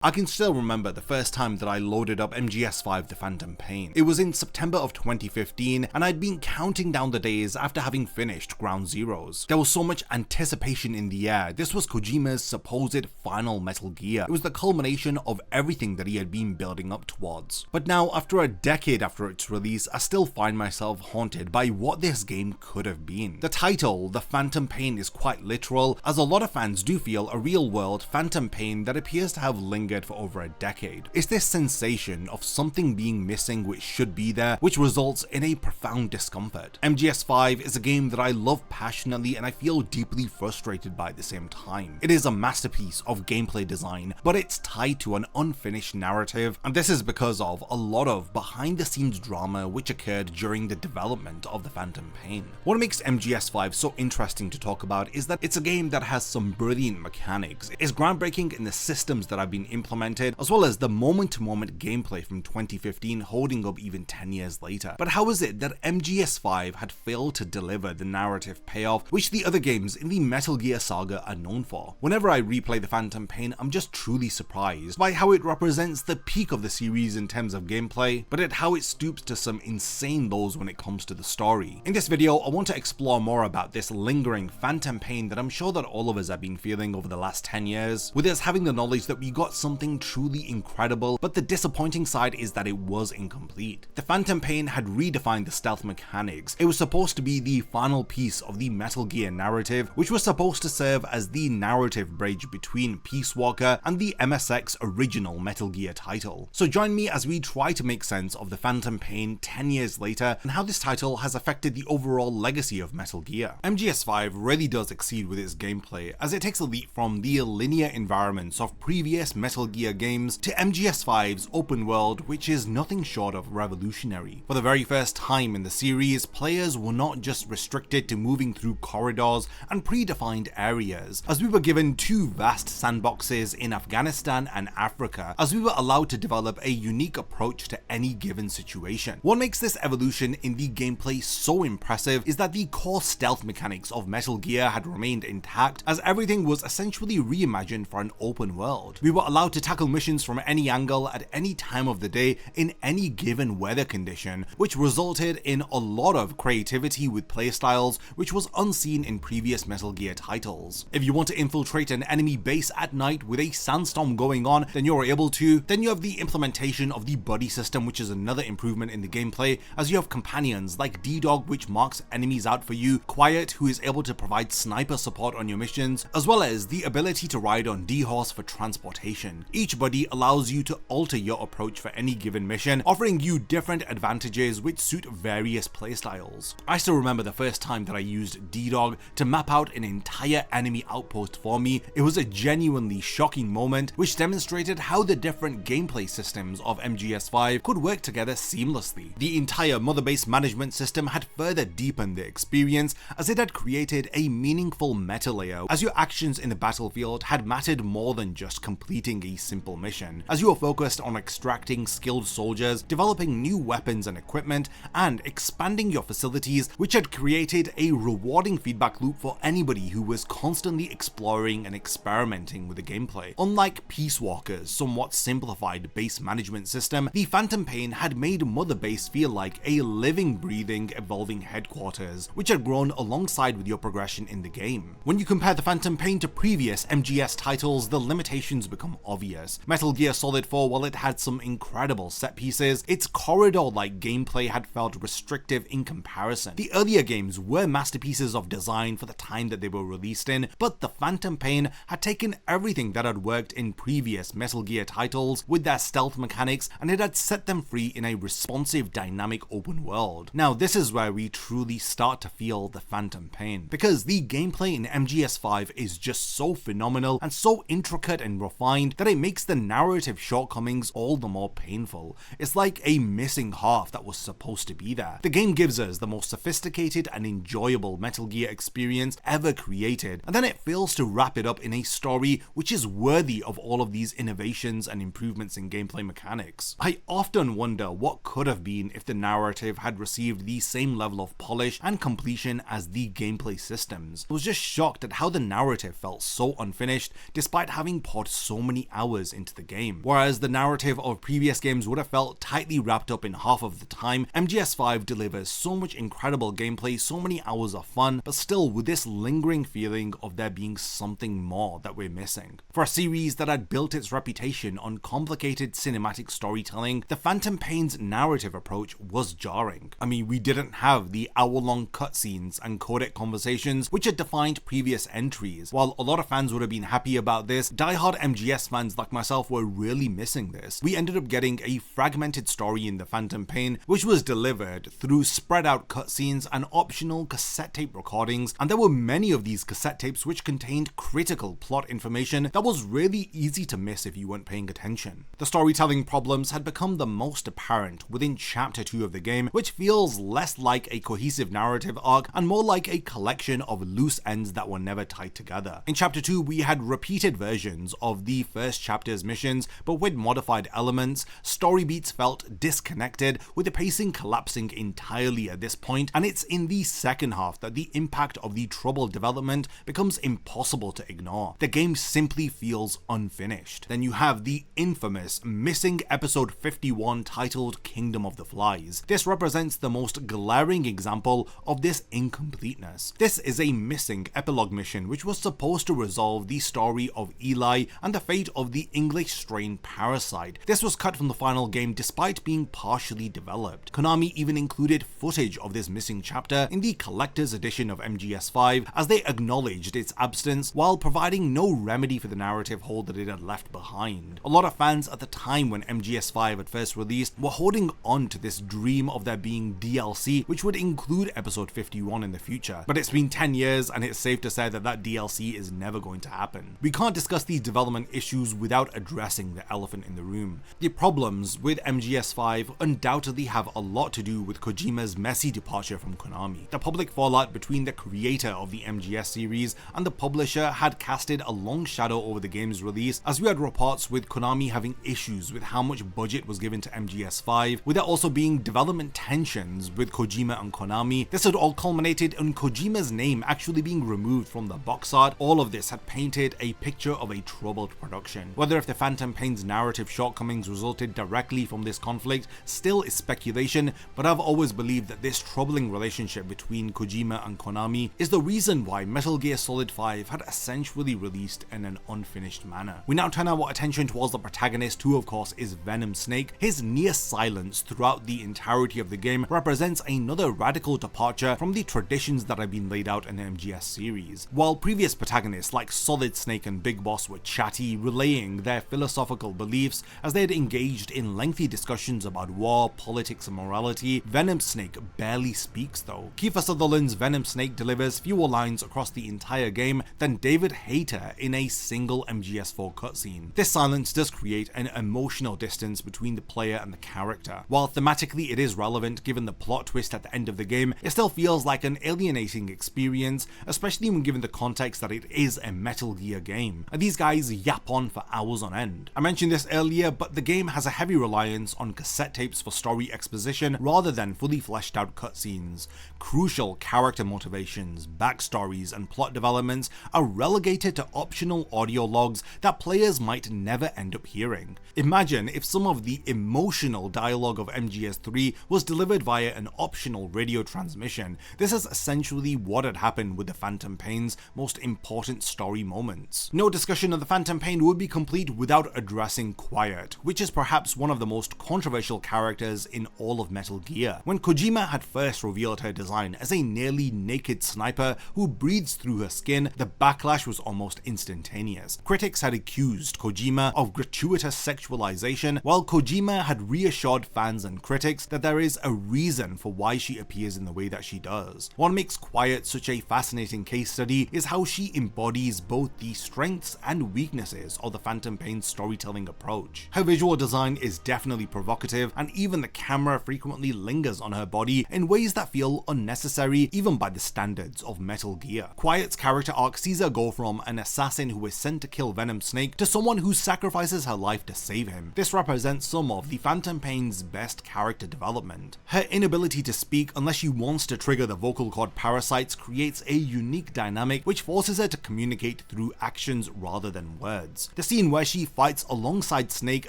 I can still remember the first time that I loaded up MGS5 The Phantom Pain. It was in September of 2015 and I'd been counting down the days after having finished Ground Zeroes. There was so much anticipation in the air. This was Kojima's supposed final Metal Gear. It was the culmination of everything that he had been building up towards. But now, after a decade after its release, I still find myself haunted by what this game could have been. The title, The Phantom Pain, is quite literal, as a lot of fans do feel a real-world phantom pain that appears to have lingered for over a decade. It's this sensation of something being missing which should be there, which results in a profound discomfort. MGS5 is a game that I love passionately and I feel deeply frustrated by at the same time. It is a masterpiece of gameplay design, but it's tied to an unfinished narrative, and this is because of a lot of behind-the-scenes drama which occurred during the development of The Phantom Pain. What makes MGS5 so interesting to talk about is that it's a game that has some brilliant mechanics. It's groundbreaking in the systems that have been implemented, as well as the moment-to-moment gameplay from 2015 holding up even 10 years later. But how is it that MGS5 had failed to deliver the narrative payoff which the other games in the Metal Gear saga are known for? Whenever I replay The Phantom Pain, I'm just truly surprised by how it represents the peak of the series in terms of gameplay, but at how it stoops to some insane lows when it comes to the story. In this video, I want to explore more about this lingering phantom pain that I'm sure that all of us have been feeling over the last 10 years, with us having the knowledge that we got something truly incredible, but the disappointing side is that it was incomplete. The Phantom Pain had redefined the stealth mechanics. It was supposed to be the final piece of the Metal Gear narrative, which was supposed to serve as the narrative bridge between Peace Walker and the MSX original Metal Gear title. So join me as we try to make sense of the Phantom Pain 10 years later and how this title has affected the overall legacy of Metal Gear. MGS5 really does exceed with its gameplay, as it takes a leap from the linear environments of previous Metal Gear games to MGS5's open world, which is nothing short of revolutionary. For the very first time in the series, players were not just restricted to moving through corridors and predefined areas, as we were given two vast sandboxes in Afghanistan and Africa, as we were allowed to develop a unique approach to any given situation. What makes this evolution in the gameplay so impressive is that the core stealth mechanics of Metal Gear had remained intact, as everything was essentially reimagined for an open world. We were allowed to tackle missions from any angle at any time of the day in any given weather condition, which resulted in a lot of creativity with playstyles which was unseen in previous Metal Gear titles. If you want to infiltrate an enemy base at night with a sandstorm going on, then you're able to. Then you have the implementation of the buddy system, which is another improvement in the gameplay, as you have companions like D-Dog, which marks enemies out for you, Quiet, who is able to provide sniper support on your missions, as well as the ability to ride on D-Horse for transportation. Each buddy allows you to alter your approach for any given mission, offering you different advantages which suit various playstyles. I still remember the first time that I used D-Dog to map out an entire enemy outpost for me. It was a genuinely shocking moment which demonstrated how the different gameplay systems of MGS5 could work together seamlessly. The entire mother base management system had further deepened the experience, as it had created a meaningful meta layer, as your actions in the battlefield had mattered more than just completing a simple mission, as you were focused on extracting skilled soldiers, developing new weapons and equipment, and expanding your facilities, which had created a rewarding feedback loop for anybody who was constantly exploring and experimenting with the gameplay. Unlike Peace Walker's somewhat simplified base management system, the Phantom Pain had made Mother Base feel like a living, breathing, evolving headquarters, which had grown alongside with your progression in the game. When you compare the Phantom Pain to previous MGS titles, the limitations become obvious. Metal Gear Solid 4, while it had some incredible set pieces, its corridor-like gameplay had felt restrictive in comparison. The earlier games were masterpieces of design for the time that they were released in, but the Phantom Pain had taken everything that had worked in previous Metal Gear titles with their stealth mechanics, and it had set them free in a responsive, dynamic open world. Now, this is where we truly start to feel the Phantom Pain, because the gameplay in MGS5 is just so phenomenal and so intricate and refined that it makes the narrative shortcomings all the more painful. It's like a missing half that was supposed to be there. The game gives us the most sophisticated and enjoyable Metal Gear experience ever created, and then it fails to wrap it up in a story which is worthy of all of these innovations and improvements in gameplay mechanics. I often wonder what could have been if the narrative had received the same level of polish and completion as the gameplay systems. I was just shocked at how the narrative felt so unfinished despite having poured so many hours into the game. Whereas the narrative of previous games would have felt tightly wrapped up in half of the time, MGS5 delivers so much incredible gameplay, so many hours of fun, but still with this lingering feeling of there being something more that we're missing. For a series that had built its reputation on complicated cinematic storytelling, the Phantom Pain's narrative approach was jarring. I mean, we didn't have the hour-long cutscenes and codec conversations which had defined previous entries. While a lot of fans would have been happy about this, diehard MGS fans like myself were really missing this. We ended up getting a fragmented story in the Phantom Pain, which was delivered through spread out cutscenes and optional cassette tape recordings, and there were many of these cassette tapes which contained critical plot information that was really easy to miss if you weren't paying attention. The storytelling problems had become the most apparent within Chapter 2 of the game, which feels less like a cohesive narrative arc and more like a collection of loose ends that were never tied together. In Chapter 2, we had repeated versions of the first chapter's missions, but with modified elements. Story beats felt disconnected, with the pacing collapsing entirely at this point, and it's in the second half that the impact of the troubled development becomes impossible to ignore. The game simply feels unfinished. Then you have the infamous missing episode 51 titled Kingdom of the Flies. This represents the most glaring example of this incompleteness. This is a missing epilogue mission which was supposed to resolve the story of Eli and the fate of the English strain Parasite. This was cut from the final game despite being partially developed. Konami even included footage of this missing chapter in the collector's edition of MGS5 as they acknowledged its absence while providing no remedy for the narrative hole that it had left behind. A lot of fans at the time when MGS5 had first released were holding on to this dream of there being DLC which would include episode 51 in the future, but it's been 10 years and it's safe to say that that DLC is never going to happen. We can't discuss these development issues without addressing the elephant in the room. The problems with MGS5 undoubtedly have a lot to do with Kojima's messy departure from Konami. The public fallout between the creator of the MGS series and the publisher had casted a long shadow over the game's release, as we had reports with Konami having issues with how much budget was given to MGS5, with there also being development tensions with Kojima and Konami. This had all culminated in Kojima's name actually being removed from the box art. All of this had painted a picture of a troubled production. Whether if the Phantom Pain's narrative shortcomings resulted directly from this conflict still is speculation, but I've always believed that this troubling relationship between Kojima and Konami is the reason why Metal Gear Solid 5 had essentially released in an unfinished manner. We now turn our attention towards the protagonist, who of course is Venom Snake. His near silence throughout the entirety of the game represents another radical departure from the traditions that have been laid out in the MGS series. While previous protagonists like Solid Snake and Big Boss were chatty, relaying their philosophical beliefs as they had engaged in lengthy discussions about war, politics and morality, Venom Snake barely speaks though. Kiefer Sutherland's Venom Snake delivers fewer lines across the entire game than David Hayter in a single MGS4 cutscene. This silence does create an emotional distance between the player and the character. While thematically it is relevant given the plot twist at the end of the game, it still feels like an alienating experience, especially when given the context that it is a Metal Gear game, and these guys yap on for hours on end. I mentioned this earlier, but the game has a heavy reliance on cassette tapes for story exposition rather than fully fleshed out cutscenes. Crucial character motivations, backstories, and plot developments are relegated to optional audio logs that players might never end up hearing. Imagine if some of the emotional dialogue of MGS3 was delivered via an optional radio transmission. This is essentially what had happened with the Phantom Pain's most important story moments. No discussion of the Phantom Pain would be complete without addressing Quiet, which is perhaps one of the most controversial characters in all of Metal Gear. When Kojima had first revealed her design as a nearly naked sniper who breathes through her skin, the backlash was almost instantaneous. Critics had accused Kojima of gratuitous sexualization, while Kojima had reassured fans and critics that there is a reason for why she appears in the way that she does. What makes Quiet such a fascinating case study is how she embodies both the strengths and weaknesses of the Phantom Pain storytelling approach. Her visual design is definitely provocative, and even the camera frequently lingers on her body in ways that feel unnecessary even by the standards of Metal Gear. Quiet's character arc sees her go from an assassin who is sent to kill Venom Snake to someone who sacrifices her life to save him. This represents some of the Phantom Pain's best character development. Her inability to speak unless she wants to trigger the vocal cord parasites creates a unique dynamic which forces her to communicate through actions rather than words. the scene where she fights alongside Snake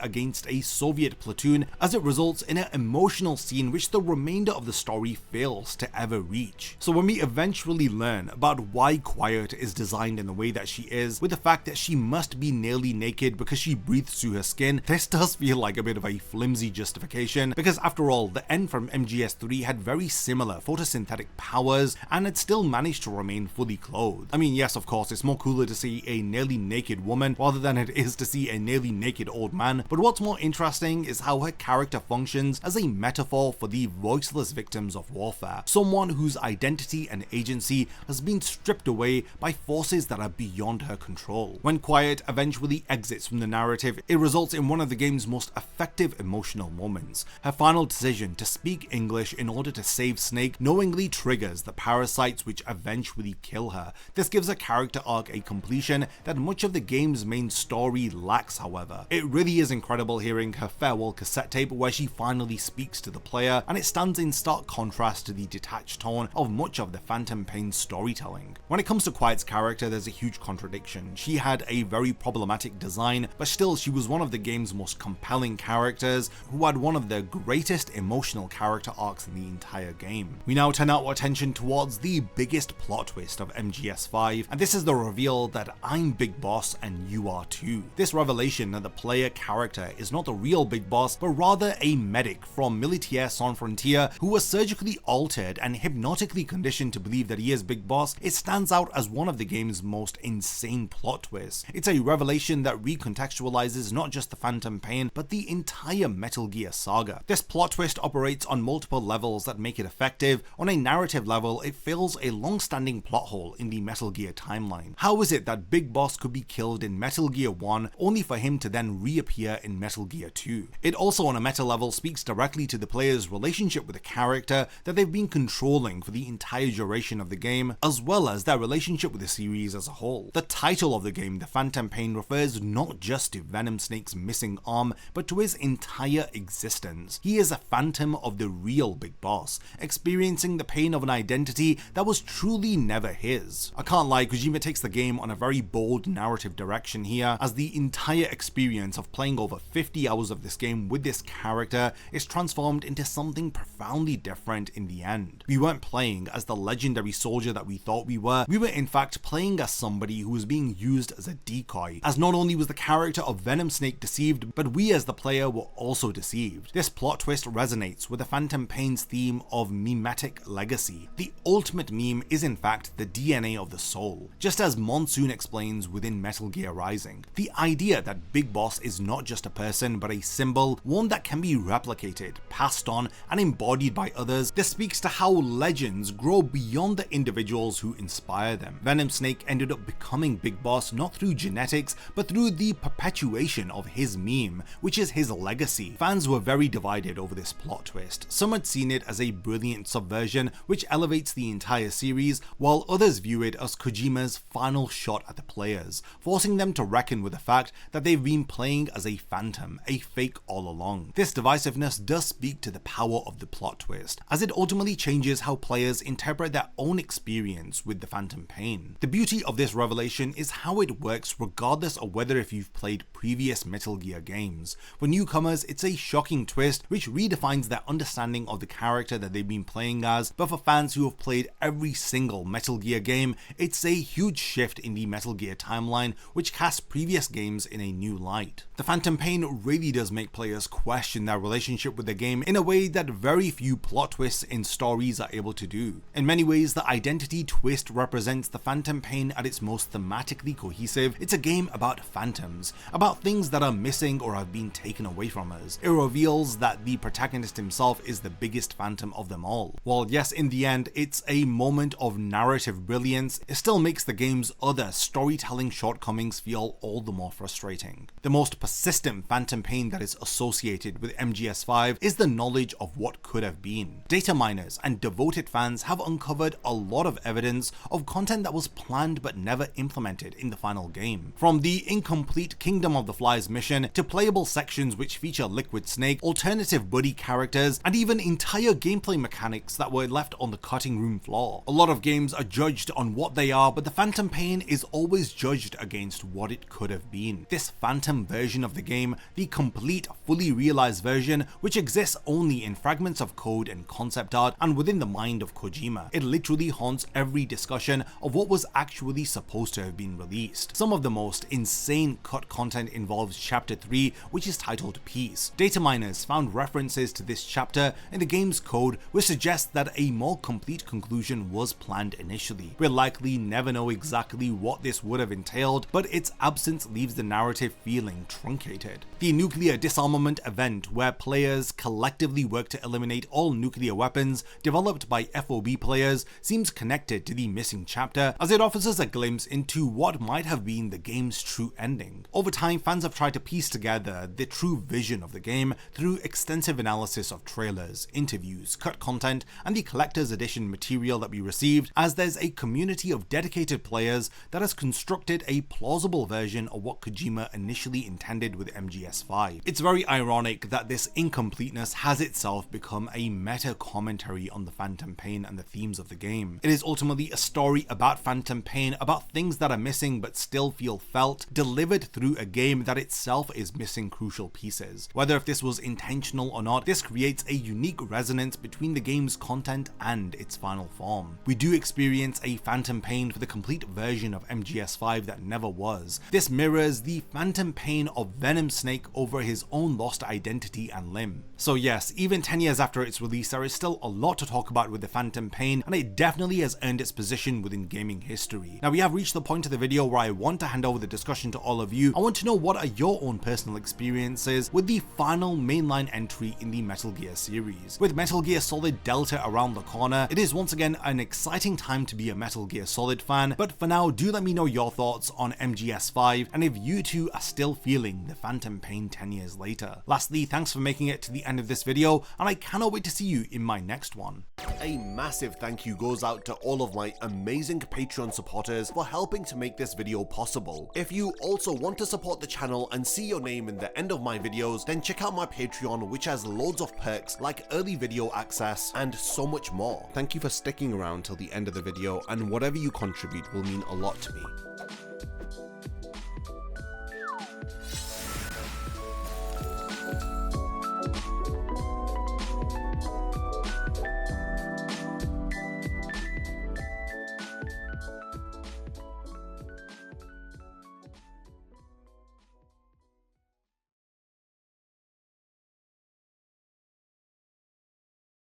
against a Soviet platoon, as it results in an emotional scene which the remainder of the story fails to ever reach. So when we eventually learn about why Quiet is designed in the way that she is, with the fact that she must be nearly naked because she breathes through her skin, this does feel like a bit of a flimsy justification, because after all, the N from MGS3 had very similar photosynthetic powers and had still managed to remain fully clothed. I mean, yes, of course, it's more cooler to see a nearly naked woman rather than it is to see a nearly naked old man, but what's more interesting is how her character functions as a metaphor for the voiceless victims of warfare, someone whose identity and agency has been stripped away by forces that are beyond her control. When Quiet eventually exits from the narrative, it results in one of the game's most effective emotional moments. Her final decision to speak English in order to save Snake knowingly triggers the parasites which eventually kill her. This gives a character arc a completion that much of the game's main story lacks, however. It really is incredible hearing her farewell cassette tape where she finally speaks to the player, and it stands in stark contrast to the detached tone of much of the Phantom Pain storytelling. When it comes to Quiet's character, there's a huge contradiction. She had a very problematic design, but still she was one of the game's most compelling characters, who had one of the greatest emotional character arcs in the entire game. We now turn our attention towards the biggest plot twist of MGS5, and this is the reveal that I'm Big Boss and you are too. This revelation that the player character is not the real Big Boss, but rather a medic from Militaire Sans Frontières who was surgically altered and hypnotically conditioned to believe that he is Big Boss, it stands out as one of the game's most insane plot twists. It's a revelation that recontextualizes not just the Phantom Pain, but the entire Metal Gear saga. This plot twist operates on multiple levels that make it effective. On a narrative level, it fills a long-standing plot hole in the Metal Gear timeline. How is it that Big Boss could be killed in Metal Gear 1 only for him to then reappear in Metal Gear 2? It also on a meta level speaks directly to the player's relationship with a character that they've been controlling for the entire duration of the game, as well as their relationship with the series as a whole. The title of the game, The Phantom Pain, refers not just to Venom Snake's missing arm, but to his entire existence. He is a phantom of the real Big Boss, experiencing the pain of an identity that was truly never his. I can't lie, Kojima takes the game on a very bold narrative direction here, as the entire experience of playing over 50 hours of this game with this character is transformed into something profoundly different in the end. We weren't playing as the legendary soldier that we thought we were in fact playing as somebody who was being used as a decoy, as not only was the character of Venom Snake deceived, but we as the player were also deceived. This plot twist resonates with the Phantom Pain's theme of mimetic legacy. The ultimate meme is in fact the DNA of the soul, just as Monsoon explains within Metal Gear Rising. The idea that Big Boss is not just a person but a symbol, one that can be replicated, passed on, and embodied by others. This speaks to how legends grow beyond the individuals who inspire them. Venom Snake ended up becoming Big Boss not through genetics, but through the perpetuation of his meme, which is his legacy. Fans were very divided over this plot twist. Some had seen it as a brilliant subversion which elevates the entire series, while others view it as Kojima's final shot at the players, forcing them to reckon with the fact that they've been playing as a phantom, a fake all along. This divisiveness does speak to the power of the plot twist, as it ultimately changes how players interpret their own experience with the Phantom Pain. The beauty of this revelation is how it works regardless of whether if you've played previous Metal Gear games. For newcomers, it's a shocking twist which redefines their understanding of the character that they've been playing as, but for fans who have played every single Metal Gear game, it's a huge shift in the Metal Gear timeline which casts previous games in a new light. The Phantom Pain really does make players question their relationship with the game in a way that very few plot twists in stories are able to do. In many ways, the identity twist represents the Phantom Pain at its most thematically cohesive. It's a game about phantoms, about things that are missing or have been taken away from us. It reveals that the protagonist himself is the biggest phantom of them all. While yes, in the end, it's a moment of narrative brilliance, it still makes the game's other storytelling shortcomings feel all the more frustrating. The most persistent Phantom Pain that is associated with MGS5 is the knowledge of what could have been. Data miners and devoted fans have uncovered a lot of evidence of content that was planned but never implemented in the final game. From the incomplete Kingdom of the Flies mission to playable sections which feature Liquid Snake, alternative buddy characters, and even entire gameplay mechanics that were left on the cutting room floor. A lot of games are judged on what they are, but the Phantom Pain is always judged against what it could could have been. This phantom version of the game, the complete, fully realized version, which exists only in fragments of code and concept art and within the mind of Kojima. It literally haunts every discussion of what was actually supposed to have been released. Some of the most insane cut content involves Chapter 3, which is titled Peace. Data miners found references to this chapter in the game's code, which suggests that a more complete conclusion was planned initially. We'll likely never know exactly what this would have entailed, but its absence leaves the narrative feeling truncated. The nuclear disarmament event, where players collectively work to eliminate all nuclear weapons developed by FOB players, seems connected to the missing chapter, as it offers us a glimpse into what might have been the game's true ending. Over time, fans have tried to piece together the true vision of the game through extensive analysis of trailers, interviews, cut content, and the collector's edition material that we received, as there's a community of dedicated players that has constructed a plausible version of what Kojima initially intended with MGS5. It's very ironic that this incompleteness has itself become a meta commentary on the phantom pain and the themes of the game. It is ultimately a story about phantom pain, about things that are missing but still feel felt, delivered through a game that itself is missing crucial pieces. Whether if this was intentional or not, this creates a unique resonance between the game's content and its final form. We do experience a phantom pain for the complete version of MGS5 that never was. This mirrors the phantom pain of Venom Snake over his own lost identity and limb. So yes, even 10 years after its release, there is still a lot to talk about with the phantom pain, and it definitely has earned its position within gaming history. Now, we have reached the point of the video where I want to hand over the discussion to all of you. I want to know, what are your own personal experiences with the final mainline entry in the Metal Gear series? With Metal Gear Solid Delta around the corner, it is once again an exciting time to be a Metal Gear Solid fan, but for now, do let me know your thoughts on MGS5 and if you too are still feeling the phantom pain 10 years later. Lastly, thanks for making it to the end of this video, and I cannot wait to see you in my next one. A massive thank you goes out to all of my amazing Patreon supporters for helping to make this video possible. If you also want to support the channel and see your name in the end of my videos, then check out my Patreon, which has loads of perks like early video access and so much more. Thank you for sticking around till the end of the video, and whatever you contribute will mean a lot to me.